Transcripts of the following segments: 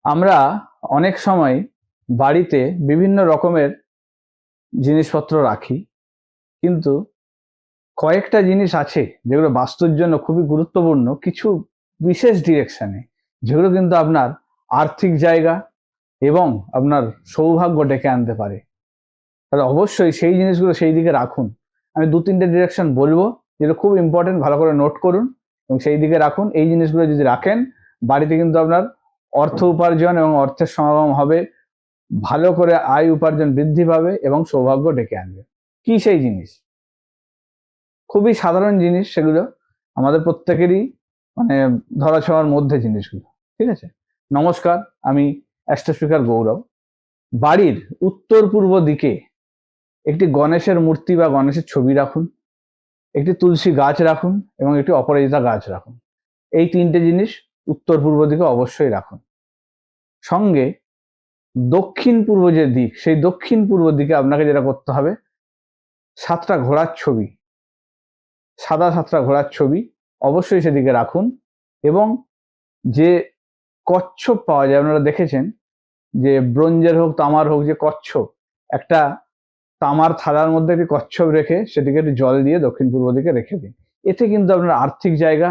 আমরা অনেক সময় বাড়িতে বিভিন্ন রকমের জিনিসপত্র রাখি, কিন্তু কয়েকটা জিনিস আছে যেগুলো বাস্তুর জন্য খুবই গুরুত্বপূর্ণ কিছু বিশেষ ডিরেকশনে, যেগুলো কিন্তু আপনার আর্থিক জায়গা এবং আপনার সৌভাগ্য ডেকে আনতে পারে। তাহলে অবশ্যই সেই জিনিসগুলো সেই দিকে রাখুন। আমি 2-3টে ডিরেকশন বলবো, যেটা খুব ইম্পর্টেন্ট, ভালো করে নোট করুন এবং সেই দিকে রাখুন। এই জিনিসগুলো যদি রাখেন, বাড়িতে কিন্তু আপনার অর্থ উপার্জন এবং অর্থের সমাগম হবে, ভালো করে আয় উপার্জন বৃদ্ধি পাবে এবং সৌভাগ্য ডেকে আনবে। কি সেই জিনিস? খুবই সাধারণ জিনিস, সেগুলো আমাদের প্রত্যেকেরই মানে ধরাছোঁয়ার মধ্যে জিনিসগুলো। ঠিক আছে? নমস্কার, আমি অ্যাস্ট্রো স্পিকার গৌরব। বাড়ির উত্তর পূর্ব দিকে একটি গণেশের মূর্তি বা গণেশের ছবি রাখুন, একটি তুলসী গাছ রাখুন এবং একটি অপরাজিতা গাছ রাখুন। এই 3টে জিনিস উত্তর পূর্ব দিকে অবশ্যই রাখুন। সঙ্গে দক্ষিণ পূর্ব যে দিক, সেই দক্ষিণ পূর্ব দিকে আপনাকে যেটা করতে হবে, 7টা ঘোড়ার ছবি, সাদা 7টা ঘোড়ার ছবি অবশ্যই সেদিকে রাখুন। এবং যে কচ্ছপ পাওয়া যায়, আপনারা দেখেছেন যে ব্রোঞ্জের হোক তামার হোক, যে কচ্ছপ, একটা তামার থালার মধ্যে একটি কচ্ছপ রেখে সেটিকে একটু জল দিয়ে দক্ষিণ পূর্ব দিকে রেখে দিন। এতে কিন্তু আপনার আর্থিক জায়গা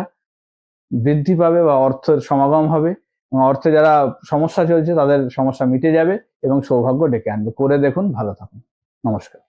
বৃদ্ধি পাবে বা অর্থের সমাগম হবে এবং অর্থে যারা সমস্যা চলছে তাদের সমস্যা মিটে যাবে এবং সৌভাগ্য ডেকে আনবে। করে দেখুন, ভালো থাকুন। নমস্কার।